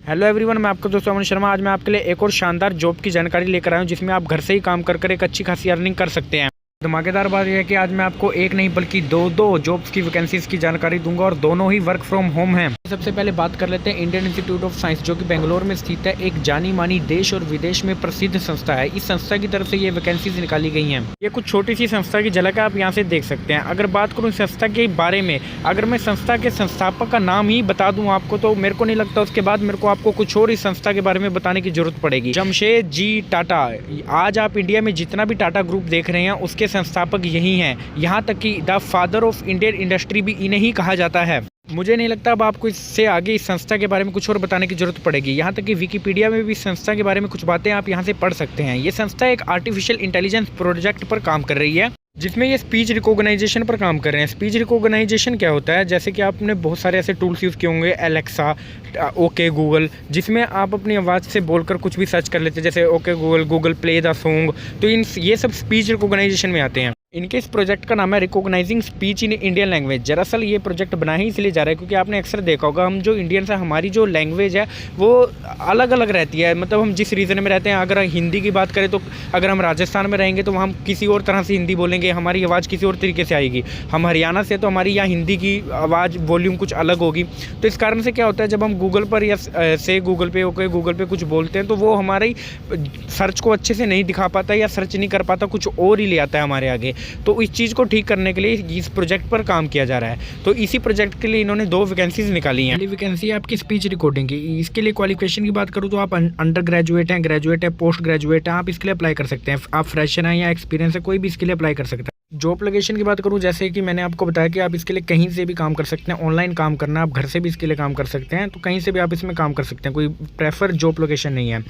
Hello everyone, मैं आपका दोस्त अमन शर्मा। आज मैं आपके लिए एक और शानदार जॉब की जानकारी लेकर आया हूं, जिसमें आप घर से ही काम कर कर एक अच्छी खासी अर्निंग कर सकते हैं। धमाकेदार बात यह है कि आज मैं आपको एक नहीं बल्कि दो जॉब्स की वैकेंसीज की जानकारी दूंगा और दोनों ही वर्क फ्रॉम होम हैं। सबसे पहले बात कर लेते हैं इंडियन इंस्टीट्यूट ऑफ साइंस, जो कि बेंगलोर में स्थित है। एक जानी मानी देश और विदेश में प्रसिद्ध संस्था है। इस संस्था की तरफ से ये वैकेंसीज निकाली गई हैं। ये कुछ छोटी सी संस्था की झलक है, आप यहाँ से देख सकते हैं। अगर बात करूँ संस्था के बारे में, अगर मैं संस्था के संस्थापक का नाम ही बता दूं आपको, तो मेरे को नहीं लगता उसके बाद मेरे को आपको कुछ और इस संस्था के बारे में बताने की जरूरत पड़ेगी। जमशेद जी टाटा, आज आप इंडिया में जितना भी टाटा ग्रुप देख रहे हैं उसके संस्थापक यही हैं। यहाँ तक कि the father of Indian industry भी इन्हें ही कहा जाता है। मुझे नहीं लगता अब आपको इससे आगे इस संस्था के बारे में कुछ और बताने की जरूरत पड़ेगी। यहाँ तक कि विकिपीडिया में भी संस्था के बारे में कुछ बातें आप यहाँ से पढ़ सकते हैं। ये संस्था एक आर्टिफिशियल इंटेलिजेंस प्रोजेक्ट पर काम कर रही है, जिसमें ये स्पीच रिकॉग्नाइजेशन पर काम कर रहे हैं। स्पीच रिकॉग्नाइजेशन क्या होता है? जैसे कि आपने बहुत सारे ऐसे टूल्स यूज़ किए होंगे, एलेक्सा, ओके गूगल, जिसमें आप अपनी आवाज़ से बोलकर कुछ भी सर्च कर लेते हैं, जैसे okay Google, Google play the song. तो ये सब स्पीच रिकॉग्नाइजेशन में आते हैं। इनके इस प्रोजेक्ट का नाम है recognising speech in Indian language. दरअसल ये प्रोजेक्ट बना ही इसलिए जा रहा है क्योंकि आपने अक्सर देखा होगा, हम जो इंडियंस हैं, हमारी जो लैंग्वेज है वो अलग अलग रहती है। मतलब हम जिस रीजन में रहते हैं, अगर हिंदी की बात करें तो अगर हम राजस्थान में रहेंगे तो हम किसी और तरह से हिंदी बोलेंगे, हमारी आवाज़ किसी और तरीके से आएगी। हम हरियाणा से तो हमारी यहाँ हिंदी की आवाज़ वॉल्यूम कुछ अलग होगी। तो इस कारण से क्या होता है, जब हम गूगल पर या से गूगल पे ओके गूगल पे कुछ बोलते हैं तो वो हमारी सर्च को अच्छे से नहीं दिखा पाता या सर्च नहीं कर पाता, कुछ और ही ले आता है हमारे आगे। तो इस चीज़ को ठीक करने के लिए इस प्रोजेक्ट पर काम किया जा रहा है। तो इसी प्रोजेक्ट के लिए इन्होंने 2 वैकेंसीज निकाली हैं। पहली वैकेंसी है आपकी स्पीच रिकॉर्डिंग की। इसके लिए क्वालिफिकेशन की बात करूँ तो आप अंडर ग्रेजुएट हैं, ग्रेजुएट है, पोस्ट ग्रेजुएट हैं, आप इसके लिए अप्लाई कर सकते हैं। आप फ्रेशर हैं या एक्सपीरियंस है, कोई भी इसके लिए अप्लाई कर सकता है। जॉब लोकेशन की बात करूं, जैसे कि मैंने आपको बताया कि आप इसके लिए कहीं से भी काम कर सकते हैं। ऑनलाइन काम करना, आप घर से भी इसके लिए काम कर सकते हैं, तो कहीं से भी आप इसमें काम कर सकते हैं। कोई प्रेफर जॉब लोकेशन नहीं है।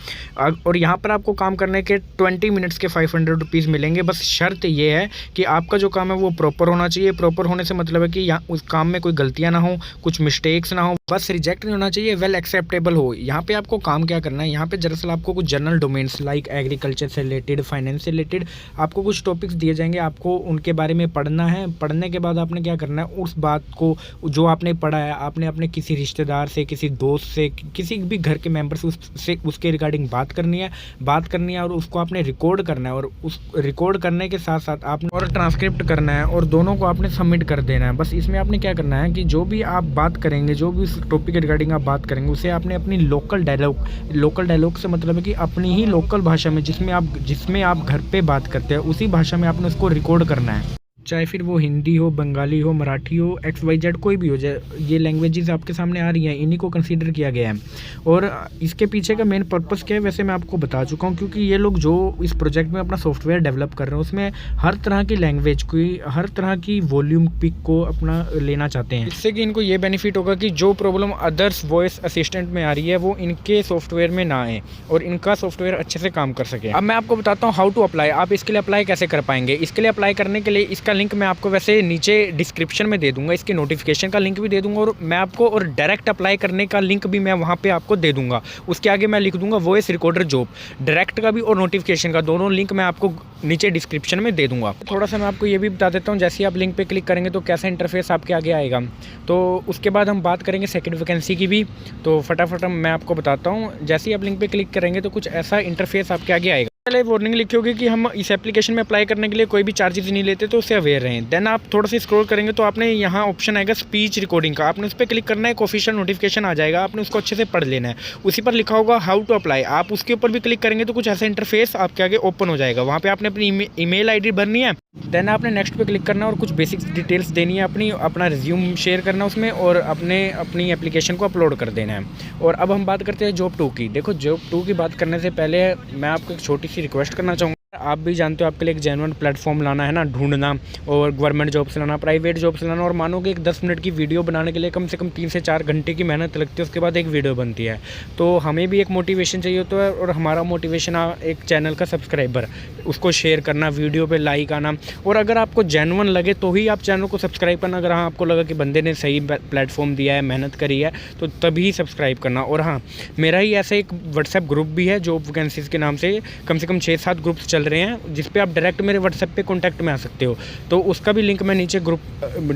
और यहाँ पर आपको काम करने के 20 मिनट्स के 500 रुपीज़ मिलेंगे। बस शर्त ये है कि आपका जो काम है वो प्रॉपर होना चाहिए। प्रॉपर होने से मतलब है कि यहाँ उस काम में कोई गलतियाँ ना हो, कुछ मिस्टेक्स ना हो, बस रिजेक्ट नहीं होना चाहिए, वेल एक्सेप्टेबल हो। यहाँ पे आपको काम क्या करना है, यहाँ पे दरअसल आपको कुछ जनरल डोमेन्स लाइक एग्रीकल्चर से रिलेटेड, फाइनेंस से रिलेटेड आपको कुछ टॉपिक्स दिए जाएंगे। आपको उनके बारे में पढ़ना है। पढ़ने के बाद आपने क्या करना है, उस बात को जो आपने पढ़ा है, आपने अपने किसी रिश्तेदार से, किसी दोस्त से, किसी भी घर के मेंबर से उसके रिगार्डिंग बात करनी है और उसको आपने रिकॉर्ड करना है। और उस रिकॉर्ड करने के साथ साथ आपने और ट्रांसक्रिप्ट करना है और दोनों को आपने सबमिट कर देना है। बस इसमें आपने क्या करना है कि जो भी आप बात करेंगे, जो भी उस टॉपिक के रिगार्डिंग आप बात करेंगे, उसे आपने अपनी लोकल डायलॉग से मतलब है कि अपनी ही लोकल भाषा में, जिसमें आप घर पे बात करते हैं, उसी भाषा में आपने उसको रिकॉर्ड करना है। चाहे फिर वो हिंदी हो, बंगाली हो, मराठी हो, XYZ कोई भी हो जाए, ये लैंग्वेजेस आपके सामने आ रही हैं, इन्हीं को कंसीडर किया गया है। और इसके पीछे का मेन पर्पस क्या है, वैसे मैं आपको बता चुका हूँ, क्योंकि ये लोग जो इस प्रोजेक्ट में अपना सॉफ्टवेयर डेवलप कर रहे हैं उसमें हर तरह की लैंग्वेज की, हर तरह की वॉल्यूम पिक को अपना लेना चाहते हैं। इससे कि इनको ये बेनिफिट होगा कि जो प्रॉब्लम अदर्स वॉइस असिस्टेंट में आ रही है वो इनके सॉफ्टवेयर में ना आए और इनका सॉफ्टवेयर अच्छे से काम कर सके। अब मैं आपको बताता हूँ हाउ टू अप्लाई। आप इसके लिए अप्लाई कैसे कर पाएंगे। इसके लिए अप्लाई करने के लिए इसका लिंक मैं आपको वैसे नीचे डिस्क्रिप्शन में दे दूंगा, इसके नोटिफिकेशन का लिंक भी दे दूंगा और मैं आपको और डायरेक्ट अप्लाई करने का लिंक भी मैं वहां पे आपको दे दूंगा। उसके आगे मैं लिख दूंगा वॉइस रिकॉर्डर जॉब, डायरेक्ट का भी और नोटिफिकेशन का, दोनों लिंक मैं आपको नीचे डिस्क्रिप्शन में दे दूंगा। थोड़ा सा मैं आपको ये भी बता देता हूँ, जैसे आप लिंक पे क्लिक करेंगे तो कैसा इंटरफेस आपके आगे आएगा। तो उसके बाद हम बात करेंगे सेकंड वैकेंसी की भी, तो फटाफट मैं आपको बताता हूँ। जैसे ही आप लिंक पे क्लिक करेंगे तो कुछ ऐसा इंटरफेस आपके आगे आएगा। पहले वार्निंग लिखी होगी कि हम इस एप्लीकेशन में अप्लाई करने के लिए कोई भी चार्जेस नहीं लेते, तो उससे अवेयर रहें। देन आप थोड़ा सा स्क्रॉल करेंगे तो आपने यहाँ ऑप्शन आएगा स्पीच रिकॉर्डिंग का, आपने उस पर क्लिक करना है। एक ऑफिशियल नोटिफिकेशन आ जाएगा, आपने उसको अच्छे से पढ़ लेना है। उसी पर लिखा होगा हाउ टू अप्लाई, आप उसके ऊपर भी क्लिक करेंगे तो कुछ ऐसा इंटरफेस आपके आगे ओपन हो जाएगा। वहाँ पे आपने अपनी ईमेल आईडी भरनी है, देन आपने नेक्स्ट पे क्लिक करना है और कुछ बेसिक डिटेल्स देनी है, अपना रिज्यूम शेयर करना उसमें और अपनी एप्लीकेशन को अपलोड कर देना है। और अब हम बात करते हैं जॉब 2 की। देखो, जॉब 2 की बात करने से पहले मैं आपको एक छोटी सी रिक्वेस्ट करना चाहूँगा। आप भी जानते हो आपके लिए एक जेन्युइन प्लेटफॉर्म लाना है ना, ढूंढना, और गवर्नमेंट जॉब से लाना, प्राइवेट जॉब से लाना। और मानो कि एक 10 मिनट की वीडियो बनाने के लिए कम से कम 3 से 4 घंटे की मेहनत लगती है, उसके बाद एक वीडियो बनती है। तो हमें भी एक मोटिवेशन चाहिए होता है और हमारा मोटिवेशन एक चैनल का सब्सक्राइबर, उसको शेयर करना, वीडियो पे लाइक आना। और अगर आपको जेन्युइन लगे तो ही आप चैनल को सब्सक्राइब करना। अगर हाँ आपको लगा कि बंदे ने सही प्लेटफॉर्म दिया है, मेहनत करी है, तो तभी सब्सक्राइब करना। और हाँ, मेरा ही ऐसा एक व्हाट्सएप ग्रुप भी है जॉब वैकेंसीज के नाम से कम 6-7 ग्रुप्स चल चल रहे हैं जिस पे आप डायरेक्ट मेरे व्हाट्सएप पे कॉन्टैक्ट में आ सकते हो। तो उसका भी लिंक मैं नीचे ग्रुप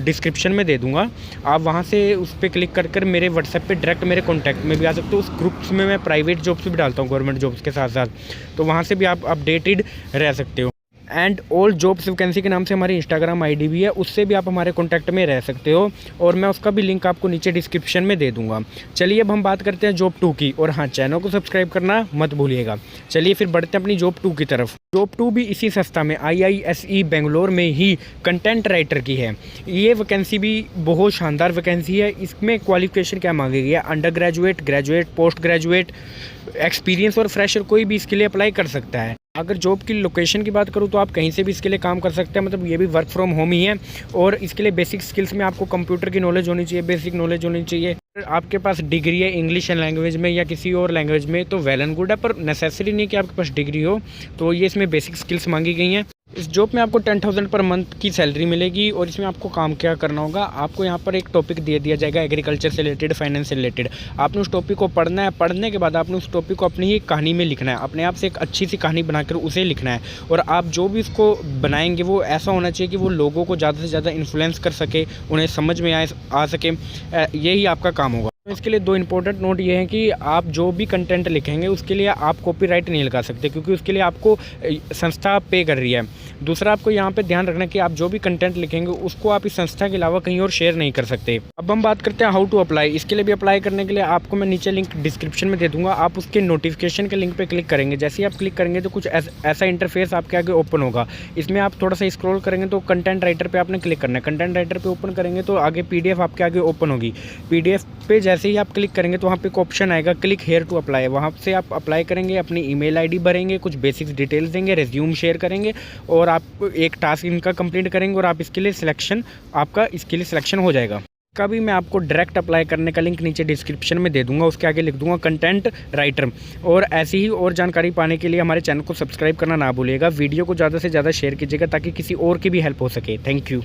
डिस्क्रिप्शन में दे दूँगा। आप वहाँ से उस पर क्लिक कर मेरे व्हाट्सएप पे डायरेक्ट मेरे कॉन्टैक्ट में भी आ सकते हो। उस ग्रुप्स में मैं प्राइवेट जॉब्स भी डालता हूँ गवर्नमेंट जॉब्स के साथ साथ, तो वहाँ से भी आप अपडेटेड रह सकते हो। एंड ऑल जॉब्स वैकेंसी के नाम से हमारी इंस्टाग्राम आईडी भी है, उससे भी आप हमारे कॉन्टैक्ट में रह सकते हो और मैं उसका भी लिंक आपको नीचे डिस्क्रिप्शन में दे दूंगा। चलिए अब हम बात करते हैं जॉब 2 की, और हाँ, चैनल को सब्सक्राइब करना मत भूलिएगा। चलिए फिर बढ़ते हैं अपनी जॉब 2 की तरफ। जॉब 2 भी इसी संस्था में IISE बेंगलोर में ही कंटेंट राइटर की है। ये वैकेंसी भी बहुत शानदार वैकेंसी है। इसमें क्वालिफिकेशन क्या मांगी गई है? Under graduate, graduate, post graduate, experience और फ्रेशर कोई भी इसके लिए अप्लाई कर सकता है। अगर जॉब की लोकेशन की बात करूँ तो आप कहीं से भी इसके लिए काम कर सकते हैं, मतलब ये भी वर्क फ्रॉम होम ही है। और इसके लिए बेसिक स्किल्स में आपको कंप्यूटर की नॉलेज होनी चाहिए, बेसिक नॉलेज होनी चाहिए। आपके पास डिग्री है इंग्लिश लैंग्वेज में या किसी और लैंग्वेज में तो वेल एंड गुड है, पर नेसेसरी नहीं कि आपके पास डिग्री हो। तो ये इसमें बेसिक स्किल्स मांगी गई हैं। इस जॉब में आपको 10,000 पर मंथ की सैलरी मिलेगी। और इसमें आपको काम क्या करना होगा? आपको यहाँ पर एक टॉपिक दे दिया जाएगा एग्रीकल्चर से रिलेटेड, फाइनेंस से रिलेटेड। आपने उस टॉपिक को पढ़ना है। पढ़ने के बाद आपने उस टॉपिक को अपनी ही कहानी में लिखना है, अपने आप से एक अच्छी सी कहानी बनाकर उसे लिखना है। और आप जो भी उसको बनाएंगे वो ऐसा होना चाहिए कि वो लोगों को ज़्यादा से ज़्यादा इन्फ्लुएंस कर सके, उन्हें समझ में आ सके। यही आपका काम होगा। इसके लिए 2 इंपॉर्टेंट नोट ये हैं कि आप जो भी कंटेंट लिखेंगे उसके लिए आप कॉपीराइट नहीं लगा सकते, क्योंकि उसके लिए आपको संस्था पे कर रही है। दूसरा, आपको यहाँ पे ध्यान रखना कि आप जो भी कंटेंट लिखेंगे उसको आप इस संस्था के अलावा कहीं और शेयर नहीं कर सकते। अब हम बात करते हैं हाउ टू अप्लाई। इसके लिए भी अप्लाई करने के लिए आपको मैं नीचे लिंक डिस्क्रिप्शन में दे दूँगा। आप उसके नोटिफिकेशन के लिंक पर क्लिक करेंगे। जैसे ही आप क्लिक करेंगे तो कुछ ऐसा इंटरफेस आपके आगे ओपन होगा। इसमें आप थोड़ा सा स्क्रॉल करेंगे तो कंटेंट राइटर पर आपने क्लिक करना है। कंटेंट राइटर पर ओपन करेंगे तो आगे PDF आपके आगे ओपन होगी। PDF पे जैसे ही आप क्लिक करेंगे तो वहाँ पे एक ऑप्शन आएगा क्लिक हेयर टू अप्लाई। वहाँ से आप अप्लाई करेंगे, अपनी ईमेल आईडी भरेंगे, कुछ बेसिक डिटेल्स देंगे, रिज्यूम शेयर करेंगे और आप एक टास्क इनका कंप्लीट करेंगे और आप इसके लिए सिलेक्शन हो जाएगा। कभी मैं आपको डायरेक्ट अप्लाई करने का लिंक नीचे डिस्क्रिप्शन में दे दूंगा, उसके आगे लिख दूंगा कंटेंट राइटर। और ऐसी ही और जानकारी पाने के लिए हमारे चैनल को सब्सक्राइब करना ना भूलिएगा। वीडियो को ज़्यादा से ज़्यादा शेयर कीजिएगा ताकि किसी और की भी हेल्प हो सके। Thank you.